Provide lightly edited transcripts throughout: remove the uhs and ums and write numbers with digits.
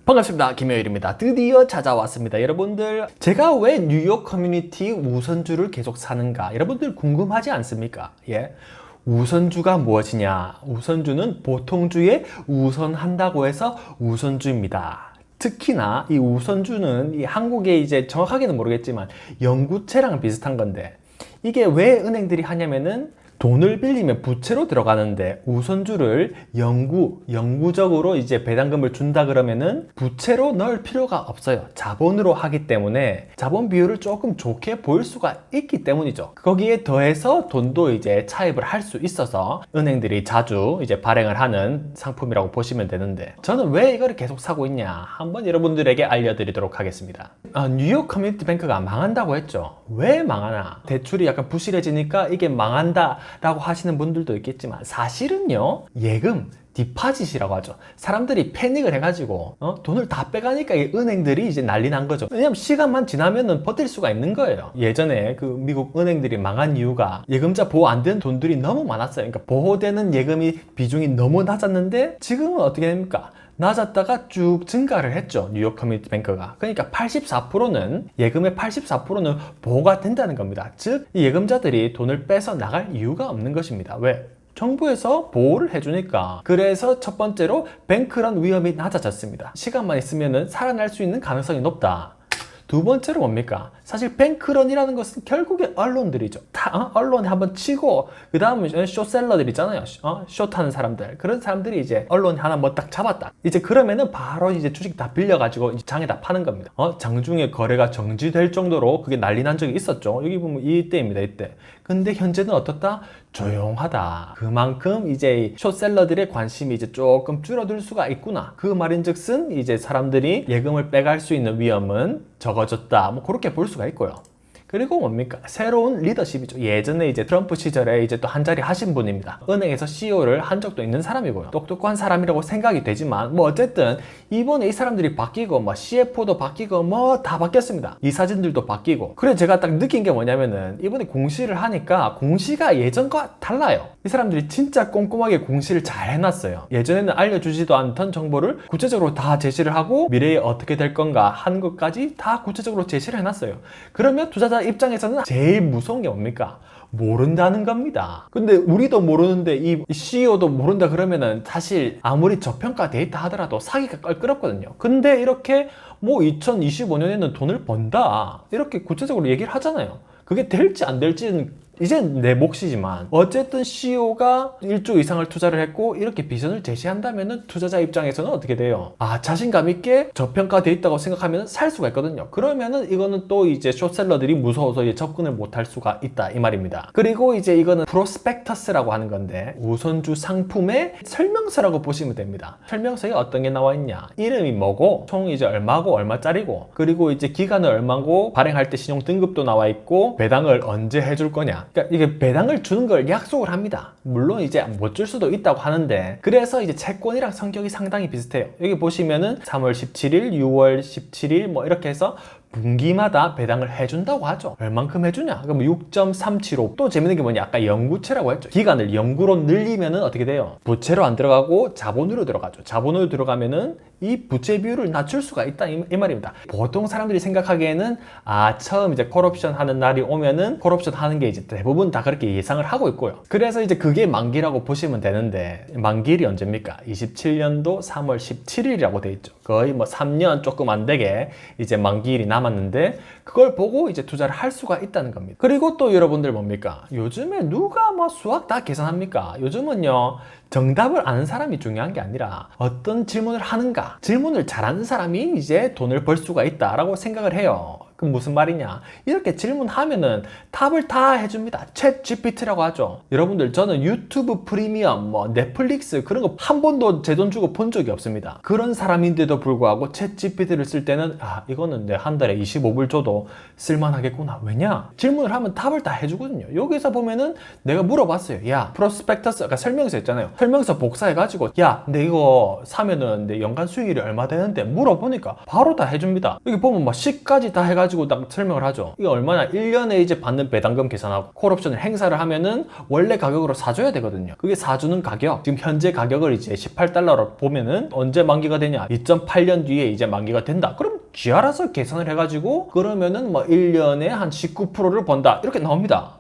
반갑습니다. 김효일입니다. 드디어 찾아왔습니다. 여러분들, 제가 왜 뉴욕 커뮤니티 우선주를 계속 사는가? 여러분들 궁금하지 않습니까? 예. 우선주가 무엇이냐? 우선주는 보통주에 우선한다고 해서 우선주입니다. 특히나 이 우선주는 이 한국에 이제 정확하게는 모르겠지만 영구채랑 비슷한 건데, 이게 왜 은행들이 하냐면은 돈을 빌리면 부채로 들어가는데 우선주를 영구적으로 이제 배당금을 준다 그러면은 부채로 넣을 필요가 없어요. 자본으로 하기 때문에 자본 비율을 조금 좋게 보일 수가 있기 때문이죠. 거기에 더해서 돈도 이제 차입을 할 수 있어서 은행들이 자주 이제 발행을 하는 상품이라고 보시면 되는데, 저는 왜 이거를 계속 사고 있냐? 한번 여러분들에게 알려드리도록 하겠습니다. 뉴욕 커뮤니티 뱅크가 망한다고 했죠. 왜 망하나? 대출이 약간 부실해지니까 이게 망한다 라고 하시는 분들도 있겠지만, 사실은요, 예금, 디파짓이라고 하죠. 사람들이 패닉을 해가지고 돈을 다 빼가니까 이 은행들이 이제 난리 난 거죠. 왜냐면 시간만 지나면은 버틸 수가 있는 거예요. 예전에 그 미국 은행들이 망한 이유가 예금자 보호 안 된 돈들이 너무 많았어요. 그러니까 보호되는 예금이 비중이 너무 낮았는데, 지금은 어떻게 됩니까? 낮았다가 쭉 증가를 했죠. 뉴욕 커뮤니티 뱅크가. 그러니까 84%는, 예금의 84%는 보호가 된다는 겁니다. 즉, 이 예금자들이 돈을 빼서 나갈 이유가 없는 것입니다. 왜? 정부에서 보호를 해주니까. 그래서 첫 번째로 뱅크런 위험이 낮아졌습니다. 시간만 있으면 살아날 수 있는 가능성이 높다. 두 번째로 뭡니까? 사실 뱅크런이라는 것은 결국에 언론들이죠. 언론에 한번 치고, 그 다음에 쇼셀러들 있잖아요. 쇼타는 사람들. 그런 사람들이 이제 언론에 하나 뭐 딱 잡았다. 이제 그러면은 바로 이제 주식 다 빌려가지고 장에다 파는 겁니다. 장중에 거래가 정지될 정도로 그게 난리 난 적이 있었죠. 여기 보면 이때입니다, 이때. 근데 현재는 어떻다? 조용하다. 그만큼 이제 쇼셀러들의 관심이 이제 조금 줄어들 수가 있구나. 그 말인즉슨 이제 사람들이 예금을 빼갈 수 있는 위험은 적어졌다. 뭐 그렇게 볼 수가 있고요. 그리고 뭡니까? 새로운 리더십이죠. 예전에 이제 트럼프 시절에 이제 또 한 자리 하신 분입니다. 은행에서 CEO를 한 적도 있는 사람이고요. 똑똑한 사람이라고 생각이 되지만, 뭐 어쨌든 이번에 이 사람들이 바뀌고, 뭐 CFO도 바뀌고, 뭐 다 바뀌었습니다. 이 사진들도 바뀌고. 그래 제가 딱 느낀 게 뭐냐면은, 이번에 공시를 하니까 공시가 예전과 달라요. 이 사람들이 진짜 꼼꼼하게 공시를 잘 해놨어요. 예전에는 알려주지도 않던 정보를 구체적으로 다 제시를 하고, 미래에 어떻게 될 건가 하는 것까지 다 구체적으로 제시를 해놨어요. 그러면 투자자 입장에서는 제일 무서운 게 뭡니까? 모른다는 겁니다. 근데 우리도 모르는데 이 CEO도 모른다 그러면은 사실 아무리 저평가 데이터 하더라도 사기가 껄끄럽거든요. 근데 이렇게 뭐 2025년에는 돈을 번다, 이렇게 구체적으로 얘기를 하잖아요. 그게 될지 안 될지는 이젠 내 몫이지만, 어쨌든 CEO가 1조 이상을 투자를 했고 이렇게 비전을 제시한다면은 투자자 입장에서는 어떻게 돼요? 자신감 있게 저평가돼 있다고 생각하면 살 수가 있거든요. 그러면은 이거는 또 이제 숏셀러들이 무서워서 이제 접근을 못할 수가 있다, 이 말입니다. 그리고 이제 이거는 프로스펙터스라고 하는 건데, 우선주 상품의 설명서라고 보시면 됩니다. 설명서에 어떤 게 나와 있냐? 이름이 뭐고, 총 이제 얼마고 얼마짜리고, 그리고 이제 기간은 얼마고, 발행할 때 신용 등급도 나와 있고, 배당을 언제 해줄 거냐? 그러니까 이게 배당을 주는 걸 약속을 합니다. 물론 이제 못 줄 수도 있다고 하는데, 그래서 이제 채권이랑 성격이 상당히 비슷해요. 여기 보시면은 3월 17일, 6월 17일 뭐 이렇게 해서 분기마다 배당을 해준다고 하죠. 얼만큼 해주냐? 그럼 6.375. 또 재밌는 게 뭐냐? 아까 영구채라고 했죠. 기간을 영구로 늘리면은 어떻게 돼요? 부채로 안 들어가고 자본으로 들어가죠. 자본으로 들어가면은 이 부채 비율을 낮출 수가 있다, 이 말입니다. 보통 사람들이 생각하기에는 처음 이제 콜옵션 하는 날이 오면은 콜옵션 하는 게 이제 대부분 다 그렇게 예상을 하고 있고요. 그래서 이제 그게 만기라고 보시면 되는데, 만기일이 언제입니까? 27년도 3월 17일이라고 돼 있죠. 거의 뭐 3년 조금 안 되게 이제 만기일이 남았는데, 그걸 보고 이제 투자를 할 수가 있다는 겁니다. 그리고 또 여러분들 뭡니까? 요즘에 누가 뭐 수학 다 계산합니까? 요즘은요, 정답을 아는 사람이 중요한 게 아니라 어떤 질문을 하는가, 질문을 잘하는 사람이 이제 돈을 벌 수가 있다라고 생각을 해요. 그럼 무슨 말이냐? 이렇게 질문하면은 답을 다 해줍니다. 챗 GPT라고 하죠. 여러분들, 저는 유튜브 프리미엄, 뭐 넷플릭스 그런 거 한 번도 제 돈 주고 본 적이 없습니다. 그런 사람인데도 불구하고 챗 GPT를 쓸 때는 이거는 내 한 달에 25불 줘도 쓸만하겠구나. 왜냐? 질문을 하면 답을 다 해주거든요. 여기서 보면은 내가 물어봤어요. 야, 프로스펙터스, 아까 설명서 있잖아요. 설명서 복사해가지고, 야, 근데 이거 사면은 내 연간 수익률이 얼마 되는데 물어보니까 바로 다 해줍니다. 여기 보면 뭐 시까지 다 해가지고 가지고 딱 설명을 하죠. 이게 얼마나 1년에 이제 받는 배당금 계산하고 콜옵션을 행사를 하면은 원래 가격으로 사줘야 되거든요. 그게 사주는 가격, 지금 현재 가격을 이제 18달러로 보면은 언제 만기가 되냐? 2.8년 뒤에 이제 만기가 된다. 그럼 지 알아서 계산을 해가지고 그러면은 뭐 1년에 한 19%를 번다. 이렇게 나옵니다.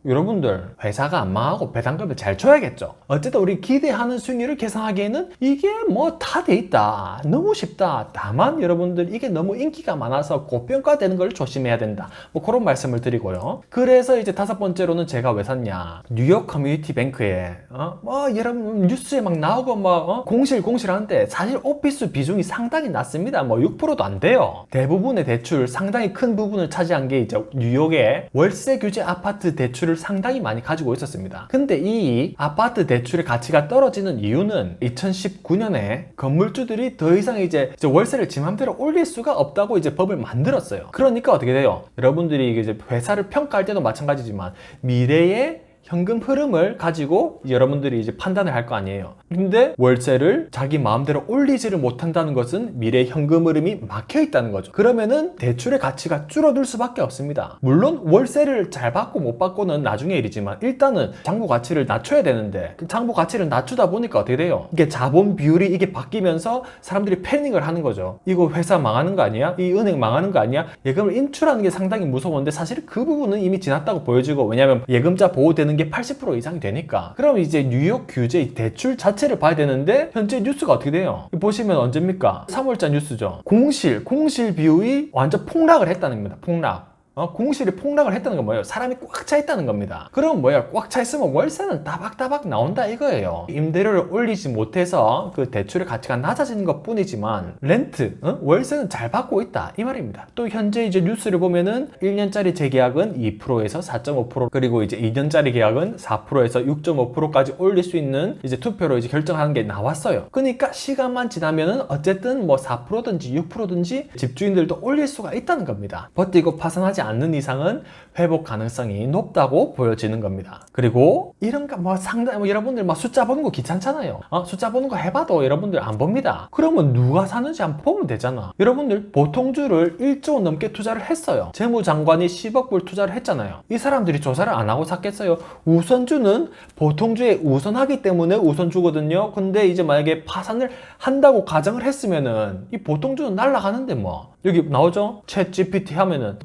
여러분들 회사가 안 망하고 배당금을 잘 줘야겠죠. 어쨌든 우리 기대하는 수익률을 계산하기에는 이게 뭐 다 돼 있다, 너무 쉽다. 다만 여러분들 이게 너무 인기가 많아서 고평가되는 걸 조심해야 된다, 뭐 그런 말씀을 드리고요. 그래서 이제 다섯 번째로는 제가 왜 샀냐, 뉴욕 커뮤니티 뱅크에 뭐 여러분 뉴스에 막 나오고 뭐 공실하는데 사실 오피스 비중이 상당히 낮습니다. 뭐 6%도 안 돼요. 대부분의 대출 상당히 큰 부분을 차지한 게 이제 뉴욕의 월세 규제 아파트 대출을 상당히 많이 가지고 있었습니다. 근데 이 아파트 대출의 가치가 떨어지는 이유는 2019년에 건물주들이 더 이상 이제 월세를 지 맘대로 올릴 수가 없다고 이제 법을 만들었어요. 그러니까 어떻게 돼요? 여러분들이 이제 회사를 평가할 때도 마찬가지지만 미래의 현금 흐름을 가지고 여러분들이 이제 판단을 할 거 아니에요. 근데 월세를 자기 마음대로 올리지를 못한다는 것은 미래 현금 흐름이 막혀 있다는 거죠. 그러면은 대출의 가치가 줄어들 수밖에 없습니다. 물론 월세를 잘 받고 못 받고는 나중의 일이지만 일단은 장부 가치를 낮춰야 되는데 그 장부 가치를 낮추다 보니까 어떻게 돼요? 이게 자본 비율이 이게 바뀌면서 사람들이 패닉을 하는 거죠. 이거 회사 망하는 거 아니야? 이 은행 망하는 거 아니야? 예금을 인출하는 게 상당히 무서운데 사실 그 부분은 이미 지났다고 보여지고, 왜냐하면 예금자 보호되는 게 80% 이상이 되니까. 그럼 이제 뉴욕 규제 대출 자체를 봐야 되는데 현재 뉴스가 어떻게 돼요? 보시면 언제입니까? 3월자 뉴스죠. 공실 비율이 완전 폭락을 했다는 겁니다. 폭락. 공실이 폭락을 했다는 건 뭐예요? 사람이 꽉 차 있다는 겁니다. 그럼 뭐예요? 꽉 차 있으면 월세는 따박따박 나온다 이거예요. 임대료를 올리지 못해서 그 대출의 가치가 낮아지는 것 뿐이지만 렌트, 월세는 잘 받고 있다 이 말입니다. 또 현재 이제 뉴스를 보면은 1년짜리 재계약은 2%에서 4.5%, 그리고 이제 2년짜리 계약은 4%에서 6.5%까지 올릴 수 있는 이제 투표로 이제 결정하는 게 나왔어요. 그러니까 시간만 지나면은 어쨌든 뭐 4%든지 6%든지 집주인들도 올릴 수가 있다는 겁니다. 버티고 파산하지 않는 이상은 회복 가능성이 높다고 보여지는 겁니다. 그리고 이런 거 뭐 상당히 여러분들 막 숫자 보는 거 귀찮잖아요. 숫자 보는 거 해봐도 여러분들 안 봅니다. 그러면 누가 사는지 한번 보면 되잖아. 여러분들 보통주를 1조 원 넘게 투자를 했어요. 재무장관이 10억 불 투자를 했잖아요. 이 사람들이 조사를 안 하고 샀겠어요? 우선주는 보통주에 우선하기 때문에 우선주거든요. 근데 이제 만약에 파산을 한다고 가정을 했으면은 이 보통주는 날아가는데 뭐. 여기 나오죠? 챗 GPT 하면은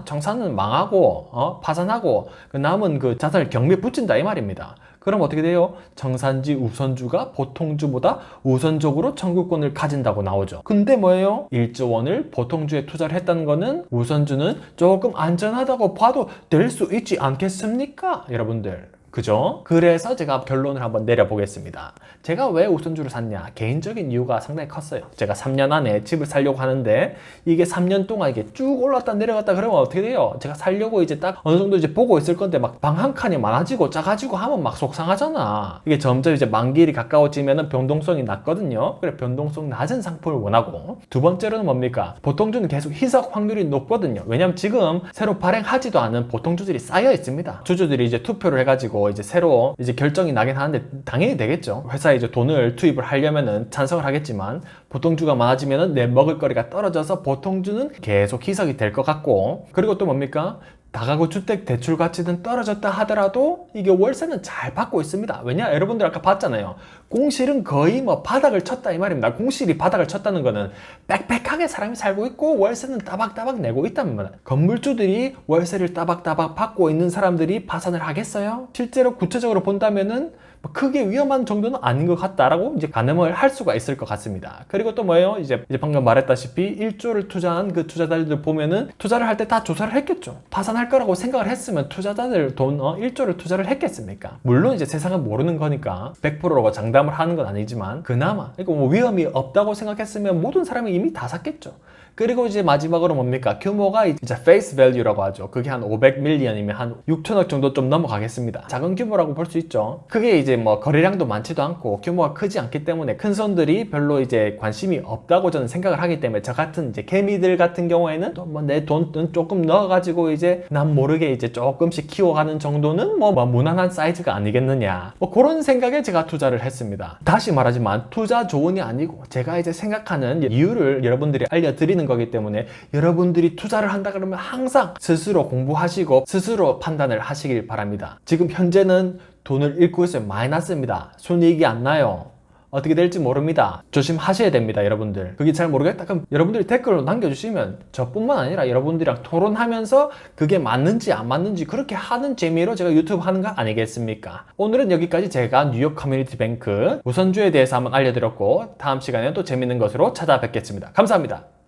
청산은 망하고 파산하고 그 남은 그 자산을 경매에 붙인다 이 말입니다. 그럼 어떻게 돼요? 청산지 우선주가 보통주보다 우선적으로 청구권을 가진다고 나오죠. 근데 뭐예요? 1조 원을 보통주에 투자를 했다는 거는 우선주는 조금 안전하다고 봐도 될 수 있지 않겠습니까? 여러분들. 그죠? 그래서 제가 결론을 한번 내려보겠습니다. 제가 왜 우선주를 샀냐? 개인적인 이유가 상당히 컸어요. 제가 3년 안에 집을 살려고 하는데 이게 3년 동안 이게 쭉 올랐다 내려갔다 그러면 어떻게 돼요? 제가 살려고 이제 딱 어느 정도 이제 보고 있을 건데 막 방 한 칸이 많아지고 작아지고 하면 막 속상하잖아. 이게 점점 이제 만기일이 가까워지면은 변동성이 낮거든요. 그래, 변동성 낮은 상품을 원하고. 두 번째로는 뭡니까? 보통주는 계속 희석 확률이 높거든요. 왜냐면 지금 새로 발행하지도 않은 보통주들이 쌓여 있습니다. 주주들이 이제 투표를 해가지고 이제 새로 이제 결정이 나긴 하는데 당연히 되겠죠. 회사에 이제 돈을 투입을 하려면은 찬성을 하겠지만 보통주가 많아지면은 내 먹을거리가 떨어져서 보통주는 계속 희석이 될 것 같고, 그리고 또 뭡니까? 다가구 주택 대출 가치는 떨어졌다 하더라도 이게 월세는 잘 받고 있습니다. 왜냐? 여러분들 아까 봤잖아요. 공실은 거의 뭐 바닥을 쳤다 이 말입니다. 공실이 바닥을 쳤다는 거는 빽빽하게 사람이 살고 있고 월세는 따박따박 내고 있다는 겁니다. 건물주들이 월세를 따박따박 받고 있는 사람들이 파산을 하겠어요? 실제로 구체적으로 본다면은 크게 위험한 정도는 아닌 것 같다라고 이제 가늠을 할 수가 있을 것 같습니다. 그리고 또 뭐예요? 이제 방금 말했다시피 1조를 투자한 그 투자자들 보면은 투자를 할 때 다 조사를 했겠죠. 파산할 거라고 생각을 했으면 투자자들 돈 1조를 투자를 했겠습니까? 물론 이제 세상은 모르는 거니까 100%라고 장담을 하는 건 아니지만 그나마 그러니까 뭐 위험이 없다고 생각했으면 모든 사람이 이미 다 샀겠죠. 그리고 이제 마지막으로 뭡니까? 규모가 이제 face value라고 하죠. 그게 한 500밀리언이면 한 6천억 정도 좀 넘어가겠습니다. 작은 규모라고 볼 수 있죠. 그게 이제 이제 뭐 거래량도 많지도 않고 규모가 크지 않기 때문에 큰 손들이 별로 이제 관심이 없다고 저는 생각을 하기 때문에 저 같은 이제 개미들 같은 경우에는 또 뭐 내 돈 조금 넣어가지고 이제 난 모르게 이제 조금씩 키워가는 정도는 뭐 무난한 사이즈가 아니겠느냐, 뭐 그런 생각에 제가 투자를 했습니다. 다시 말하지만 투자 조언이 아니고 제가 이제 생각하는 이유를 여러분들이 알려드리는 거기 때문에 여러분들이 투자를 한다 그러면 항상 스스로 공부하시고 스스로 판단을 하시길 바랍니다. 지금 현재는 돈을 잃고 있어요. 마이너스입니다. 손익이 안 나요. 어떻게 될지 모릅니다. 조심하셔야 됩니다, 여러분들. 그게 잘 모르겠다 그럼 여러분들이 댓글로 남겨주시면 저뿐만 아니라 여러분들이랑 토론하면서 그게 맞는지 안 맞는지 그렇게 하는 재미로 제가 유튜브 하는 거 아니겠습니까? 오늘은 여기까지 제가 뉴욕 커뮤니티 뱅크 우선주에 대해서 한번 알려드렸고 다음 시간에 또 재밌는 것으로 찾아뵙겠습니다. 감사합니다.